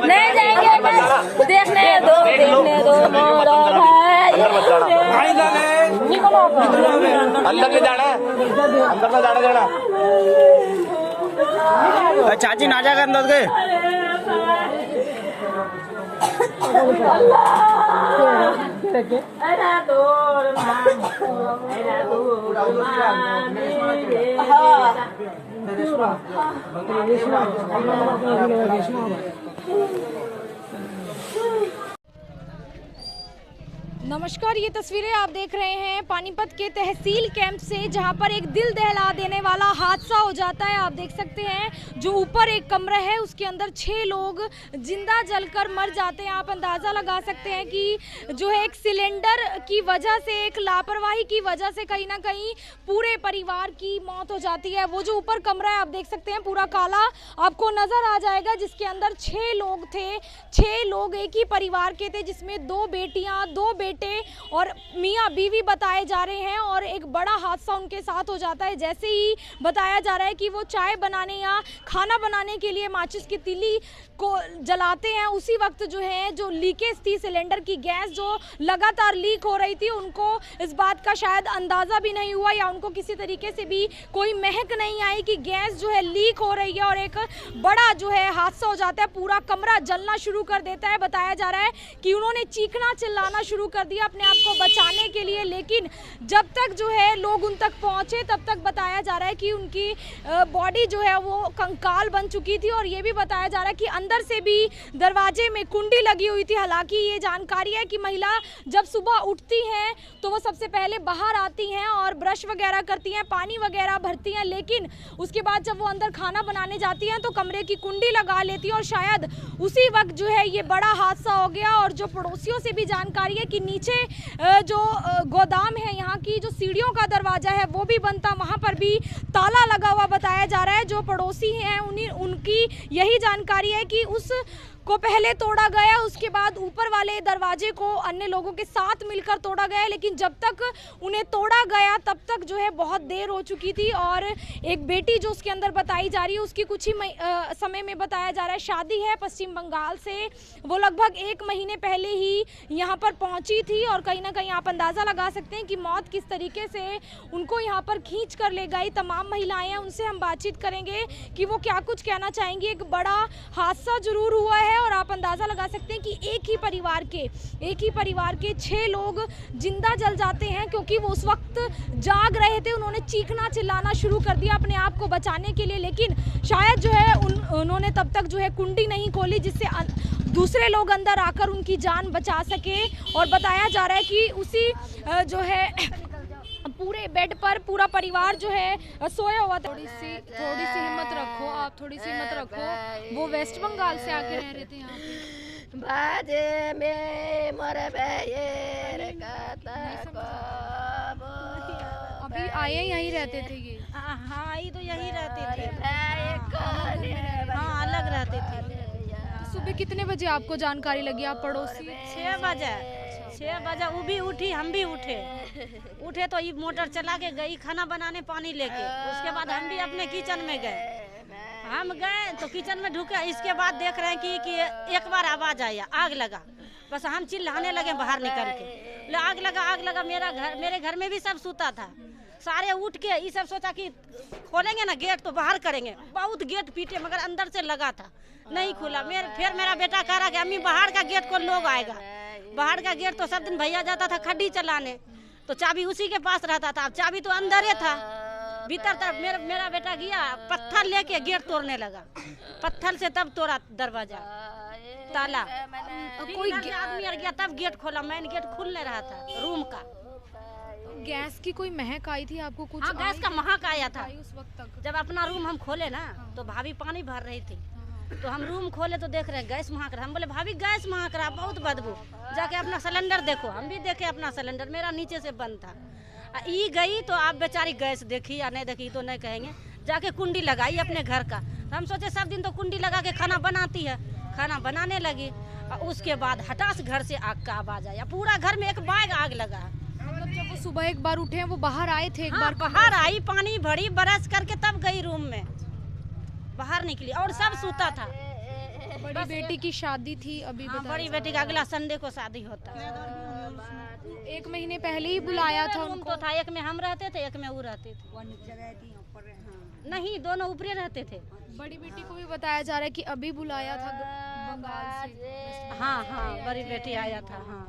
नहीं जाएंगे बस देखने दो मोरा भाई निकलो अंदर ले जाना अंदर में जाना चाची ना जाकर अंदर गए नमस्कार, ये तस्वीरें आप देख रहे हैं पानीपत के तहसील कैंप से, जहां पर एक दिल दहला देने वाला हादसा हो जाता है। आप देख सकते हैं जो ऊपर एक कमरा है उसके अंदर 6 लोग जिंदा जलकर मर जाते हैं। आप अंदाज़ा लगा सकते हैं कि जो है एक सिलेंडर की वजह से, एक लापरवाही की वजह से कहीं ना कहीं पूरे परिवार की मौत हो जाती है। वो जो ऊपर कमरा है आप देख सकते हैं पूरा काला आपको नज़र आ जाएगा, जिसके अंदर 6 लोग थे। 6 लोग एक ही परिवार के थे, जिसमें 2 बेटियाँ, 2 बेटे और मियाँ बीवी बताए जा रहे हैं। और एक बड़ा हादसा उनके साथ हो जाता है। जैसे ही बताया जा रहा है कि वो चाय बनाने या खाना बनाने के लिए माचिस की तीली को जलाते हैं, उसी वक्त जो है जो लीकेज थी, सिलेंडर की गैस जो लगातार लीक हो रही थी, उनको इस बात का शायद अंदाज़ा भी नहीं हुआ या उनको किसी तरीके से भी कोई महक नहीं आई कि गैस जो है लीक हो रही है। और एक बड़ा जो है हादसा हो जाता है, पूरा कमरा जलना शुरू कर देता है। बताया जा रहा है कि उन्होंने चीखना चिल्लाना शुरू कर दिया अपने आप को बचाने के लिए, लेकिन जब तक जो है लोग उन तक पहुंचे तब तक बताया जा रहा है कि उनकी बॉडी जो है वो कंकाल बन चुकी थी। और ये भी बताया जा रहा है कि अंदर से भी दरवाजे में कुंडी लगी हुई थी। हालांकि ये जानकारी है कि महिला जब सुबह उठती हैं तो वो सबसे पहले बाहर आती हैं और ब्रश वगैरह करती हैं, पानी वगैरह भरती हैं, लेकिन उसके बाद जब वो अंदर खाना बनाने जाती हैं तो कमरे की कुंडी लगा लेती हैं। और शायद उसी वक्त जो है ये बड़ा हादसा हो गया। और जो पड़ोसियों से भी जानकारी है कि नीचे जो गोदाम है, यहाँ की जो सीढ़ियों का दरवाजा है वो भी बंद था, वहाँ पर भी ताला लगा हुआ बताया जा रहा है। जो पड़ोसी हैं उनकी यही जानकारी है कि उस को पहले तोड़ा गया, उसके बाद ऊपर वाले दरवाजे को अन्य लोगों के साथ मिलकर तोड़ा गया, लेकिन जब तक उन्हें तोड़ा गया तब तक जो है बहुत देर हो चुकी थी। और एक बेटी जो उसके अंदर बताई जा रही है उसकी कुछ ही समय में बताया जा रहा है शादी है पश्चिम बंगाल से, वो लगभग 1 महीने पहले ही यहाँ पर पहुँची थी। और कहीं ना कहीं आप अंदाज़ा लगा सकते हैं कि मौत किस तरीके से उनको यहाँ पर खींच कर ले गई। तमाम महिलाएँ हैं, उनसे हम बातचीत करेंगे कि वो क्या कुछ कहना चाहेंगी। एक बड़ा हादसा जरूर हुआ है और आप अंदाज़ा लगा सकते हैं कि एक ही परिवार के 6 लोग जिंदा जल जाते हैं, क्योंकि वो उस वक्त जाग रहे थे। उन्होंने चीखना चिल्लाना शुरू कर दिया अपने आप को बचाने के लिए, लेकिन शायद जो है उन्होंने तब तक जो है कुंडी नहीं खोली जिससे दूसरे लोग अंदर आकर उनकी जान बचा सके। और बताया जा रहा है कि उसी जो है पूरे बेड पर पूरा परिवार जो है सोया हुआ था। थोड़ी सी हिम्मत रखो आप, थोड़ी सी हिम्मत रखो। वो वेस्ट बंगाल से आके रह रहे थे यहाँ पे। बाजे में मरे अभी आए यहीं रहते थे ये? हाँ, ये तो यहीं रहते थे। हाँ, अलग रहते थे। सुबह कितने बजे आपको जानकारी लगी? आप पड़ोसी? 6 बजे वो भी उठी, हम भी उठे तो ये मोटर चला के गई खाना बनाने पानी लेके। उसके बाद हम भी अपने किचन में गए। हम गए तो किचन में ढुके, इसके बाद देख रहे हैं कि एक बार आवाज आया, आग लगा। बस हम चिल्लाने लगे बाहर निकल के, आग लगा। मेरे घर में भी सब सूता था, सारे उठ के ये सब सोचा कि खोलेंगे ना गेट तो बाहर करेंगे। बहुत गेट पीटे मगर अंदर से लगा था, नहीं खुला। फिर मेरा बेटा कह रहा कि अम्मी बाहर का गेट को लोग आएगा। बाहर का गेट तो सब दिन भैया जाता था खड्डी चलाने, तो चाबी उसी के पास रहता था। अब चाबी तो अंदर ही था, भीतर तक मेरा बेटा गया पत्थर लेके गेट तोड़ने लगा। पत्थर से तब तोड़ा दरवाजा ताला। कोई आदमी आ गया तब गेट खोला, मेन गेट खुल नहीं रहा था रूम का। गैस की कोई महक आई थी आपको? कुछ हाँ, गैस का महक आया था उस वक्त तक। जब अपना रूम हम खोले ना तो भाभी पानी भर रही थी, तो हम रूम खोले तो देख रहे गैस महक रहा। हम बोले भाभी गैस महक रहा, बहुत बदबू। जाके अपना सिलेंडर देखो, हम भी देखे अपना सिलेंडर, मेरा नीचे से बंद था। ई गई तो आप बेचारी गैस देखी या नहीं देखी तो नहीं कहेंगे, जाके कुंडी लगाई अपने घर का। तो हम सोचे सब दिन तो कुंडी लगा के खाना बनाती है, खाना बनाने लगी। और उसके बाद हठात घर से आग का आवाज आया, पूरा घर में एक बैग आग लगा। मतलब जब वो सुबह एक बार उठे हैं वो बाहर आए थे? एक हाँ, बार बाहर आई, पानी भरी, ब्रश करके तब गई रूम में। बाहर निकली और सब सूता था। बड़ी बेटी की शादी थी अभी हाँ, बताया बड़ी बेटी का अगला संडे को शादी होता है। 1 महीने पहले ही बुलाया था रूम उनको। तो था, एक में हम रहते थे, एक में वो रहते थे। नहीं, दोनों ऊपरी रहते थे। बड़ी बेटी को भी बताया जा रहा है कि अभी बुलाया था बंगाल से। हाँ हाँ, बड़ी बेटी आया था। हाँ,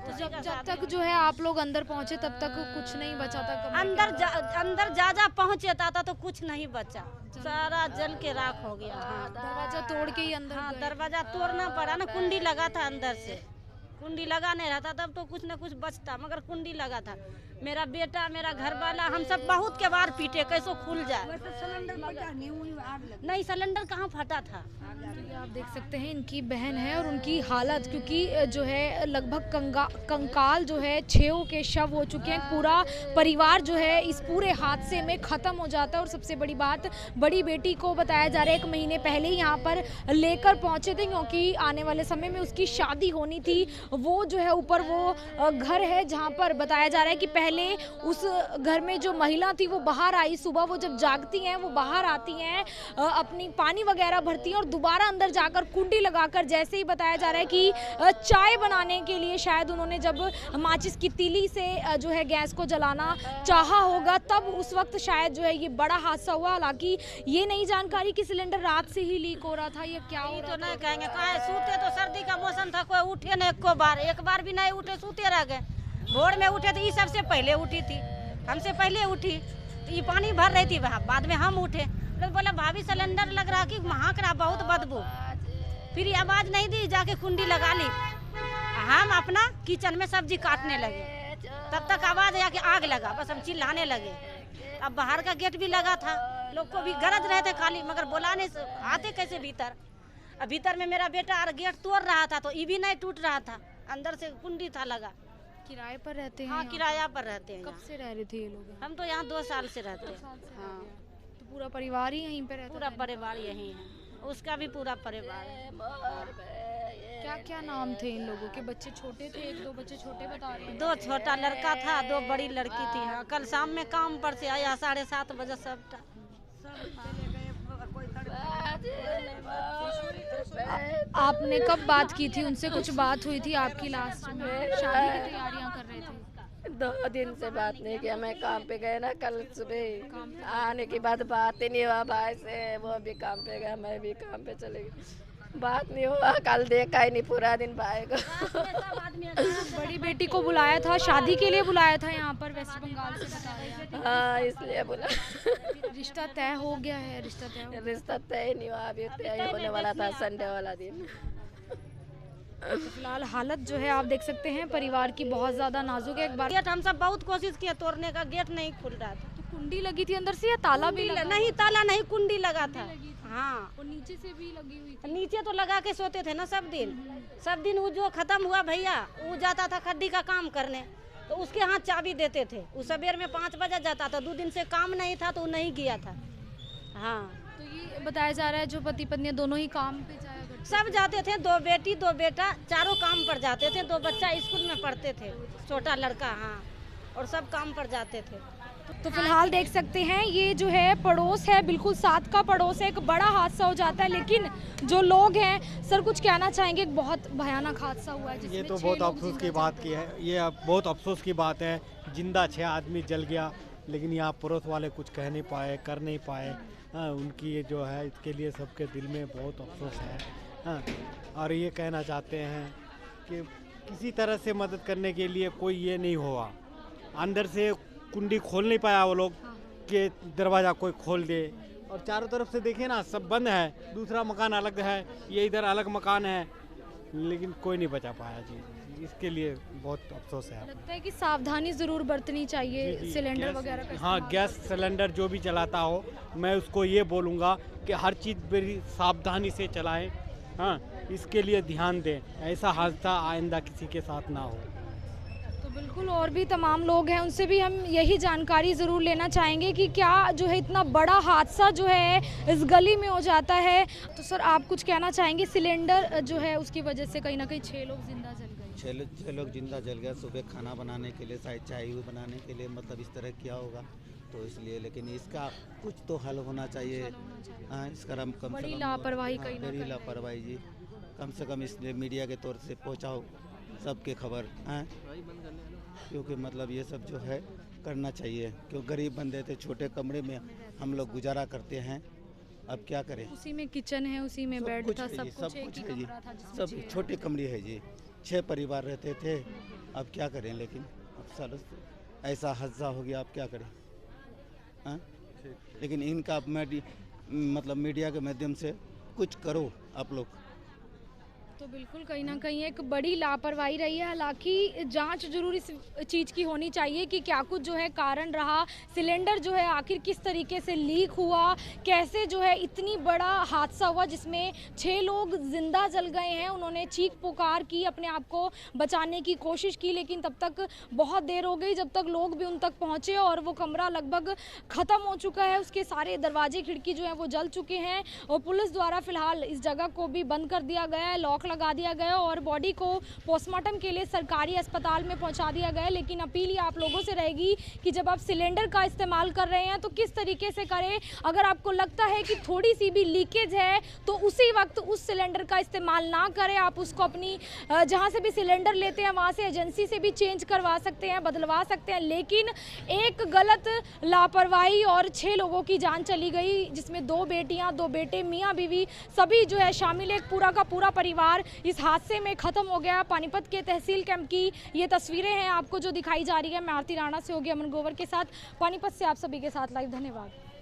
तो जब तक जो है आप लोग अंदर पहुंचे तब तक कुछ नहीं बचा था कमरे अंदर जा पहुँचे था तो कुछ नहीं बचा, सारा जल के राख हो गया। हाँ, दरवाजा तोड़ के ही अंदर हाँ, गए। दरवाजा तोड़ना पड़ा ना, कुंडी लगा था अंदर से। कुंडी लगा नहीं रहता तब तो कुछ न कुछ बचता, मगर कुंडी लगा था। मेरा बेटा, मेरा घर वाला, हम सब बहुत के बार पीटे, कैसो खुल जाए। नहीं, सिलेंडर कहाँ फटा था। ये आप देख सकते हैं इनकी बहन है और उनकी हालत, क्योंकि जो है लगभग कंकाल जो है 6 के शव हो चुके हैं। पूरा परिवार जो है इस पूरे हादसे में ख़त्म हो जाता है। और सबसे बड़ी बात, बड़ी बेटी को बताया जा रहा है 1 महीने पहले ही यहाँ पर लेकर पहुँचे थे, क्योंकि आने वाले समय में उसकी शादी होनी थी। वो जो है ऊपर वो घर है जहाँ पर बताया जा रहा है कि पहले उस घर में जो महिला थी वो बाहर आई, सुबह वो जब जागती हैं वो बाहर आती हैं, अपनी पानी वगैरह भरती हैं और दोबारा अंदर जाकर कुंडी लगाकर, जैसे ही बताया जा रहा है कि चाय बनाने के लिए शायद उन्होंने जब माचिस की तीली से जो है गैस को जलाना चाहा होगा, तब उस वक्त शायद जो है ये बड़ा हादसा हुआ। हालांकि ये नहीं जानकारी कि सिलेंडर रात से ही लीक हो रहा था या क्या हो रहा तो नहीं कहेंगे, कहाँ सूते तो सर्दी का मौसम था, कोई उठे नहीं एक बार भी नहीं उठे, सूते रह गए। भोर में उठे तो ये सबसे पहले उठी थी, हमसे पहले उठी, ये पानी भर रही थी वहाँ, बाद में हम उठे। तो बोला भाभी सिलेंडर लग रहा कि महक रहा, बहुत बदबू। फिर आवाज़ नहीं दी, जाके कुंडी लगा ली। हम अपना किचन में सब्जी काटने लगे, तब तक आवाज़ आया कि आग लगा, बस हम चिल्लाने लगे। अब बाहर का गेट भी लगा था, लोग को भी गरज रहे थे खाली, मगर बुलाने से आते कैसे भीतर। अब भीतर में मेरा बेटा और गेट तोड़ रहा था तो ये भी नहीं टूट रहा था, अंदर से कुंडी था लगा। किराए पर रहते हैं? हाँ, किराया पर रहते हैं। कब से रह रहे थे ये लोग? हम तो यहाँ 2 साल से रहते हैं। हाँ, तो पूरा परिवार ही यहीं पे रहता पूरा था? परिवार यहीं है, उसका भी पूरा परिवार है। क्या क्या नाम थे इन लोगों के? बच्चे छोटे थे? 1-2 बच्चे छोटे बता रहे हैं। 2 छोटा लड़का था, 2 बड़ी लड़की थी। हाँ, कल शाम में काम पर से आया 7:30 बजे सब आपने कब बात की थी उनसे? कुछ बात हुई थी आपकी लास्ट में? शादी की तैयारियां कर रहे थे? 2 दिन से बात नहीं किया। मैं काम पे गए ना कल सुबह, आने के बाद बात ही नहीं हुआ भाई से। वो भी काम पे गया, मैं भी काम पे चले गई, बात नहीं हुआ। कल देखा ही नहीं पूरा दिन भाई को। बड़ी बेटी को बुलाया था, शादी के लिए बुलाया था यहाँ पर वेस्ट बंगाल से बता रहे हैं। हाँ, इसलिए बोला। रिश्ता तय हो गया है? रिश्ता तय नहीं हुआ, अभी तय होने वाला था संडे वाला दिन। फिलहाल हालत जो है आप देख सकते हैं परिवार की बहुत ज्यादा नाजुक है। एक बार गेट हम सब बहुत कोशिश किए तोड़ने का, गेट नहीं खुल रहा था। तो कुंडी लगी थी अंदर से या ताला भी लगा? नहीं, ताला नहीं, कुंडी लगा था। हाँ, और नीचे से भी लगी हुई थी? नीचे तो लगा के सोते थे ना सब दिन। वो जो खत्म हुआ भैया, वो जाता था खड्डी का काम करने, तो उसके हाथ चाबी देते थे। वो सवेर में 5 बजे जाता था, 2 दिन से काम नहीं था तो वो नहीं गया था। हाँ, तो ये बताया जा रहा है जो पति पत्नी दोनों ही काम पे जाया करते? सब जाते थे, 2 बेटी 2 बेटा, चारों काम पर जाते थे। 2 बच्चा स्कूल में पढ़ते थे, छोटा लड़का। हाँ, और सब काम पर जाते थे। तो फिलहाल देख सकते हैं ये जो है पड़ोस है, बिल्कुल साथ का पड़ोस है। एक बड़ा हादसा हो जाता है, लेकिन जो लोग हैं, सर कुछ कहना चाहेंगे? एक बहुत भयानक हादसा हुआ है जिसमें ये तो बहुत अफसोस की बात की है, ये बहुत अफसोस की बात है। जिंदा 6 आदमी जल गया, लेकिन यहाँ पड़ोस वाले कुछ कह नहीं पाए, कर नहीं पाए। हाँ, उनकी ये जो है इसके लिए सबके दिल में बहुत अफसोस है। हाँ, और ये कहना चाहते हैं कि किसी तरह से मदद करने के लिए कोई ये नहीं हुआ। अंदर से कुंडी खोल नहीं पाया वो लोग कि दरवाज़ा कोई खोल दे। और चारों तरफ से देखिए ना, सब बंद है। दूसरा मकान अलग है, ये इधर अलग मकान है, लेकिन कोई नहीं बचा पाया जी। इसके लिए बहुत अफसोस है। लगता है कि सावधानी ज़रूर बरतनी चाहिए सिलेंडर वगैरह का। हाँ, गैस सिलेंडर जो भी चलाता हो, मैं उसको ये बोलूँगा कि हर चीज़ बड़ी सावधानी से चलाएं। हाँ, इसके लिए ध्यान दें, ऐसा हादसा आइंदा किसी के साथ ना हो। तो बिल्कुल, और भी तमाम लोग हैं, उनसे भी हम यही जानकारी ज़रूर लेना चाहेंगे कि क्या जो है इतना बड़ा हादसा जो है इस गली में हो जाता है। तो सर आप कुछ कहना चाहेंगे? सिलेंडर जो है उसकी वजह से कहीं ना कहीं 6 लोग जिंदा जल गए। 6 लोग जिंदा जल गए। सुबह खाना बनाने के लिए, शायद चाय बनाने के लिए, मतलब इस तरह किया होगा, तो इसलिए, लेकिन इसका कुछ तो हल होना चाहिए। हाँ, इसका कम से बड़ी कम लापरवाही कहीं ना बड़ी कहीं। लापरवाही जी, कम से कम इसलिए मीडिया के तौर से पहुंचाओ सबके खबर। हाँ, क्योंकि मतलब ये सब जो है करना चाहिए, क्यों गरीब बंदे थे, छोटे कमरे में हम लोग गुजारा करते हैं, अब क्या करें। उसी में किचन है, उसी में बेड था, सब कुछ एक ही है जी, कमरा था जिसमें सब 6 छोटे कमरे है जी, 6 परिवार रहते थे, अब क्या करें। लेकिन अब सर ऐसा हादसा हो गया, अब क्या करें। हाँ, लेकिन इनका मतलब मीडिया के माध्यम से कुछ करो आप लोग। तो बिल्कुल कहीं ना कहीं एक बड़ी लापरवाही रही है। हालांकि जांच जरूर इस चीज़ की होनी चाहिए कि क्या कुछ जो है कारण रहा, सिलेंडर जो है आखिर किस तरीके से लीक हुआ, कैसे जो है इतनी बड़ा हादसा हुआ जिसमें 6 लोग जिंदा जल गए हैं। उन्होंने चीख पुकार की, अपने आप को बचाने की कोशिश की, लेकिन तब तक बहुत देर हो गई जब तक लोग भी उन तक पहुँचे और वो कमरा लगभग ख़त्म हो चुका है। उसके सारे दरवाजे खिड़की जो है वो जल चुके हैं और पुलिस द्वारा फिलहाल इस जगह को भी बंद कर दिया गया है, लॉक लगा दिया गया और बॉडी को पोस्टमार्टम के लिए सरकारी अस्पताल में पहुंचा दिया गया है। लेकिन अपील ये आप लोगों से रहेगी कि जब आप सिलेंडर का इस्तेमाल कर रहे हैं तो किस तरीके से करें। अगर आपको लगता है कि थोड़ी सी भी लीकेज है तो उसी वक्त उस सिलेंडर का इस्तेमाल ना करें। आप उसको अपनी जहां से भी सिलेंडर लेते हैं वहां से एजेंसी से भी चेंज करवा सकते हैं, बदलवा सकते हैं। लेकिन एक गलत लापरवाही और 6 लोगों की जान चली गई, जिसमें 2 बेटियां, 2 बेटे, मियाँ बीवी सभी जो है शामिल, एक पूरा का पूरा परिवार इस हादसे में खत्म हो गया। पानीपत के तहसील कैंप की ये तस्वीरें हैं आपको जो दिखाई जा रही है। मैं आरती राणा से होगी अमन गोवर के साथ, पानीपत से आप सभी के साथ लाइव। धन्यवाद।